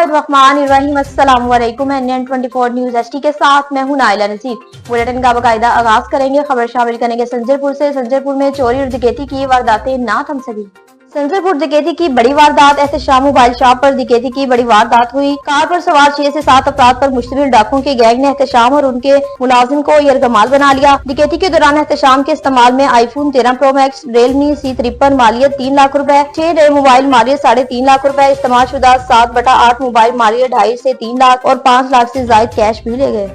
बिस्मिल्लाहिर्रहमानिर्रहीम। अस्सलाम वालेकुम। NN24 न्यूज HD के साथ मैं हूं नाइला नसीर। बुलेटिन का बाकायदा आगाज करेंगे। खबर शामिल करेंगे संजरपुर से। संजरपुर में चोरी और डकैती की वारदातें ना थम सकी। संजरपुर डकैती की बड़ी वारदात। एहतशाम मोबाइल शॉप पर डकैती की बड़ी वारदात हुई। कार पर सवार 6 से 7 अफराद पर मुश्तमिल डाकुओं के गैंग ने एहतशाम और उनके मुलाजिम को यरगमाल बना लिया। डकैती के दौरान एहतशाम के इस्तेमाल में iPhone 13 Pro Max, Realme C53 मालियत 3 lakh रुपए, 6 नए मोबाइल मालियत 3.5 लाख रुपए, इस्तेमाल शुदा 7/8 मोबाइल मालियत 2.5 से 3 लाख और 5 लाख से ज्यादा कैश भी ले गए।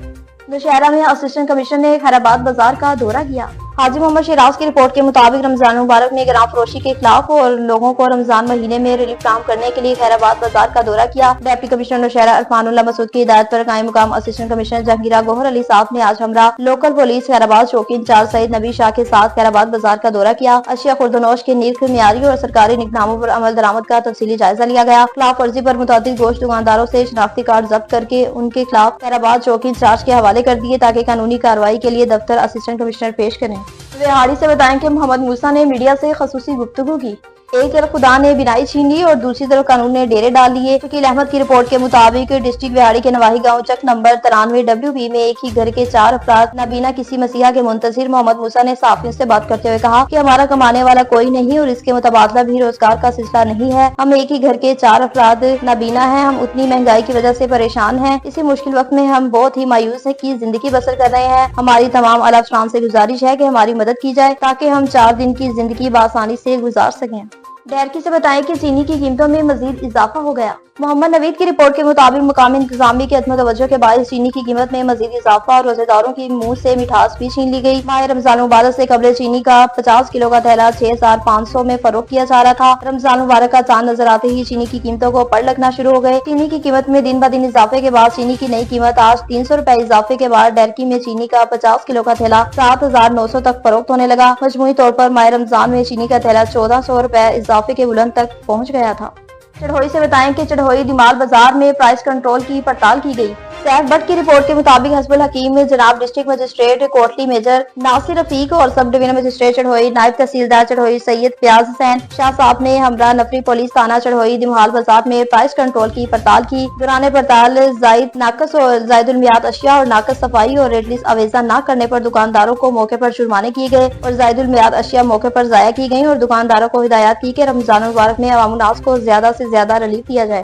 नौशहरा में असिस्टेंट कमिश्नर ने खैराबाद बाजार का दौरा किया। हाजी मोहम्मद शिराज की रिपोर्ट के मुताबिक रमजान मुबारक में ग्राम फरोशी के खिलाफ और लोगों को रमजान महीने में रिलीफ फराहम करने के लिए खैराबाद बाजार का दौरा किया। डिप्टी कमिश्नर नौशहरा अरफानुल्लाह मसूद की हिदायत पर कायम मुकाम असिस्टेंट कमिश्नर जहांगीरा गोहर अली साहब ने आज हमरा लोकल पुलिस खैराबाद चौकी इंचार्ज सईद नबी शाह के साथ खैराबाद बाजार का दौरा किया। अशिया खुर्दनोश के नीरख, मियारी और सरकारी निगरानों पर अमल दरामद का तफसीली जायजा लिया गया। खिलाफ वर्जी पर मुताबिक गोश्त दुकानदारों से शनाख्ती कार्ड जब्त करके उनके खिलाफ खैराबाद चौकी इंचार्ज के हवाले कर दिए ताकि कानूनी कार्रवाई के लिए दफ्तर असिस्टेंट कमिश्नर पेश करें। रिहाड़ी से बताएं कि मोहम्मद मूसा ने मीडिया से खसूसी गुफ्तगू की। एक तरफ खुदा ने बिनाई छीन ली और दूसरी तरफ कानून ने डेरे डाल लिए। शकील अहमद की रिपोर्ट के मुताबिक डिस्ट्रिक्ट विहाड़ी के नवाही गांव चक नंबर 93 WB में एक ही घर के 4 अफराद नाबीना किसी मसीहा के मुंतजिर मोहम्मद मूसा ने सहाफियों से बात करते हुए कहा कि हमारा कमाने वाला कोई नहीं और इसके मुतबादला भी रोजगार का सिलसिला नहीं है। हम एक ही घर के 4 अफराद नाबीना हैं। हम उतनी महंगाई की वजह से परेशान हैं। इसी मुश्किल वक्त में हम बहुत ही मायूस है की जिंदगी बसर कर रहे हैं। हमारी तमाम आला अफराद से गुजारिश है कि हमारी मदद की जाए ताकि हम 4 दिन की जिंदगी बआसानी से गुजार सकें। डेयरकी से बताएं कि चीनी की कीमतों में मजीद इजाफा हो गया। मोहम्मद नवीद की रिपोर्ट के मुताबिक मुकामी इंतजामी के अदम तवज्जो के बायस चीनी की कीमत में मजीद इजाफा और रोजेदारों की मुंह से मिठास भी छीन ली गई। माह रमजान मुबारक से कबल चीनी का 50 किलो का थैला 6500 में फरोख्त किया जा रहा था। रमजान मुबारक का चांद नजर आते ही चीनी की कीमतों को पड़ लगना शुरू हो गए। चीनी की कीमत में दिन ब दिन इजाफे के बाद चीनी की नई कीमत आज 300 रुपए इजाफे के बाद डेयरकी में चीनी का 50 किलो का थैला 7900 तक फरोख्त होने लगा। मजमूई तौर पर माह रमजान में चीनी का थैला 1400 रुपए इजाफे के बुलंद तक पहुँच गया था। चढ़ोई से बताएं कि चढ़ोई दिमाल बाजार में प्राइस कंट्रोल की पड़ताल की गई। सैफ भट्ट की रिपोर्ट के मुताबिक हस्बुल हकीम में जनाब district magistrate Kotli major Nasir Rafique और सब डिवीजन मजिस्ट्रेट चढ़ोई नायब तहसीलदार चढ़ोई सैयद फयाज हुसैन शाह साहब ने हमरा नफरी पुलिस थाना चढ़ोई दिमाल बाजार में प्राइस कंट्रोल की पड़ताल की। दौरान पड़ताल जायद नाकस और जायदुल मियाद अशिया और नाकस सफाई और रेड लिस्ट अवेजा न करने पर दुकानदारों को मौके पर जुर्माने किए गए और जायदुल मियाद अशिया मौके पर जाया की गयी और दुकानदारों को हिदायत की कि रमजान मुबारक में अवाम उन्नास को ज्यादा से ज्यादा रिलीफ दिया जाए।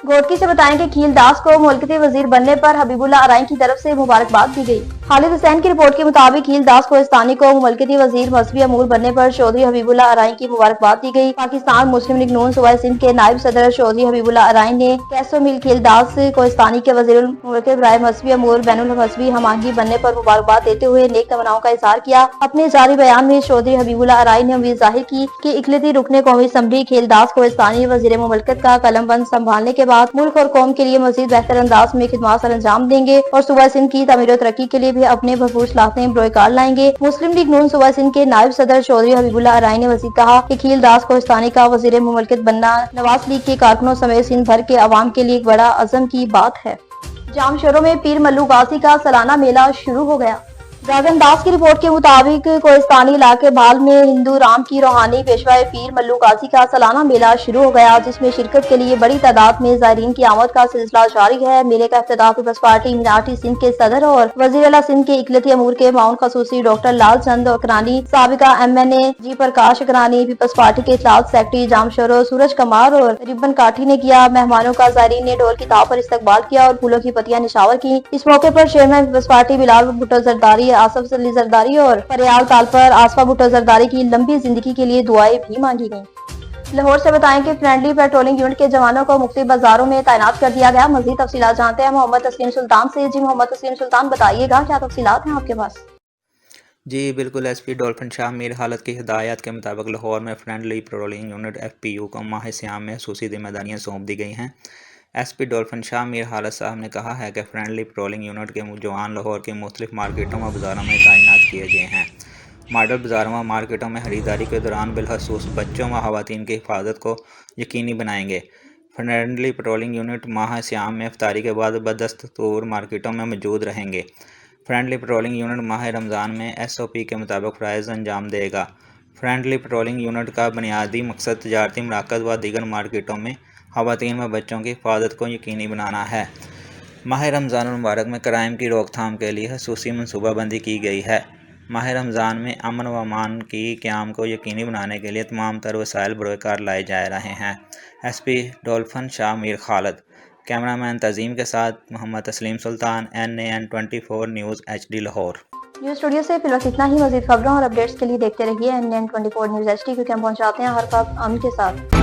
घोटकी से बताएं कि खील दास को मुल्कती वजीर बनने पर हबीबुल्लाह अराई की तरफ से मुबारकबाद दी गई। खालिद हुसैन की रिपोर्ट के मुताबिक खील दास कोहिस्तानी को मुल्कती वजीर मजहबी अमूर बनने पर चौधरी हबीबुल्लाह अराई की मुबारकबाद दी गई। पाकिस्तान मुस्लिम लीग नून सूबा सिंध के नायब सदर चौधरी हबीबुल्लाह अराई ने कैसो मिल खील दास कोहिस्तानी के वजीर मुल्क बराए मजहबी अमूर बैनुल मजहबी हमांगी बनने पर मुबारकबाद देते हुए नेक तमन्नाओं का इजहार किया। अपने जारी बयान में चौधरी हबीबुल्लाह अराई ने उम्मीद जाहिर की कि इकलती रुकने कौमी असम्बली खील दास कोहिस्तानी वजीर मुमलकत का कलमबंद संभालने के बाद मुल्क और कौम के लिए मजीद बेहतर अंदाज में खिदमत सर अंजाम देंगे और सूबा सिंध की तामीर और तरक्की के लिए भी अपने भरपूर सलाहतें बरोकार लाएंगे। मुस्लिम लीग नून सूबा सिंध के नायब सदर चौधरी हबीबुल्लाह अराई ने मजीद कहा कि खील दास कोहिस्तानी का वजीर मुमलकत बनना नवाज लीग के कारकुनों समेत सिंध भर के अवाम के लिए एक बड़ा अज़म की बात है। जाम शोरों में पीर मल्लू गाजी का सालाना मेला शुरू हो गया। गाजन दास की रिपोर्ट के मुताबिक कोहिस्तानी इलाके बाल में हिंदू राम की रूहानी पेशवाए पीर मल्लू गाजी का सालाना मेला शुरू हो गया, जिसमें शिरकत के लिए बड़ी तादाद में ज़ायरीन की आमद का सिलसिला जारी है। मेले का इफ्तिताह पीपल्स पार्टी मिनाटी सिंध के सदर और वजीर आला सिंध के इकलती अमूर के माउन खसूसी डॉक्टर लाल चंद अकरानी, साबिका MNA जी प्रकाश अकरानी, पीपल्स पार्टी के इत्तलात सेक्रेटरी जामशोरो सूरज कमार और रिबन काठी ने किया। मेहमानों का ज़ायरीन ने ढोल की ताव पर इस्तकबाल किया और फूलों की पत्तियां निशावर की। इस मौके पर chairman People's Party Bilal Bhutto Zardari, Asif Ali Zardari और फरियाल ताल पर आसफा भुट्टो जरदारी की लंबी जिंदगी के लिए दुआएं भी मांगी गईं। लाहौर से बताएं कि फ्रेंडली पेट्रोलिंग यूनिट के जवानों को मुख्तलिफ बाजारों में तैनात कर दिया गया। मजीद तफसीलात जानते हैं मोहम्मद तस्लीम सुल्तान से। जी मोहम्मद तस्लीम सुल्तान, बताइएगा क्या तफसीलात हैं आपके पास? जी बिल्कुल, SP डॉल्फिन शाह मीर हालत की हिदायत के मुताबिक लाहौर में फ्रेंडली पेट्रोलिंग यूनिट FPU को माह सियाम में खसूसी जिम्मेदारियाँ सौंप दी गई हैं। SP डॉल्फिन शाह मीर हालत साहब ने कहा है कि फ्रेंडली पेट्रोलिंग यूनिट के जवान लाहौर की मुख्तलिफ मार्केटों व बाज़ारों में तैनात किए गए हैं। मॉडल बाज़ारों व मार्केटों में खरीदारी के दौरान बिलखसूस बच्चों व ख़वातीन की हिफाजत को यकीनी बनाएंगे। फ्रेंडली पेट्रोलिंग यूनिट माह सियाम में इफ्तारी के बाद बदस्तूर मार्केटों में मौजूद रहेंगे। फ्रेंडली पेट्रोलिंग यूनिट माह रमज़ान में SOP के मुताबिक फ़राइज़ अंजाम देगा। फ्रेंडली पेट्रोलिंग यूनिट का बुनियादी मकसद तजारती मराकज़ व दीगर मार्केटों में خواتین و بچوں کی حفاظت کو یقینی بنانا ہے۔ ماہ رمضان المبارک میں کرائم کی روک تھام کے لیے خصوصی منصوبہ بندی کی گئی ہے۔ ماہ رمضان میں امن و امان کی قیام کو یقینی بنانے کے لیے تمام تر وسائل بروئے کار لائے جا رہے ہیں۔ ایس پی ڈولفن شاہ میر خالد، کیمرہ مین تنظیم کے ساتھ محمد تسلیم سلطان، NAN24 news HD Lahore. News studio سے فی الوقت اتنا ہی۔ مزید خبروں اور اپڈیٹس کے لیے دیکھتے رہیے NAN24 نیوز HD، کیونکہ ہم پہنچاتے ہیں ہر خبر امن کے ساتھ۔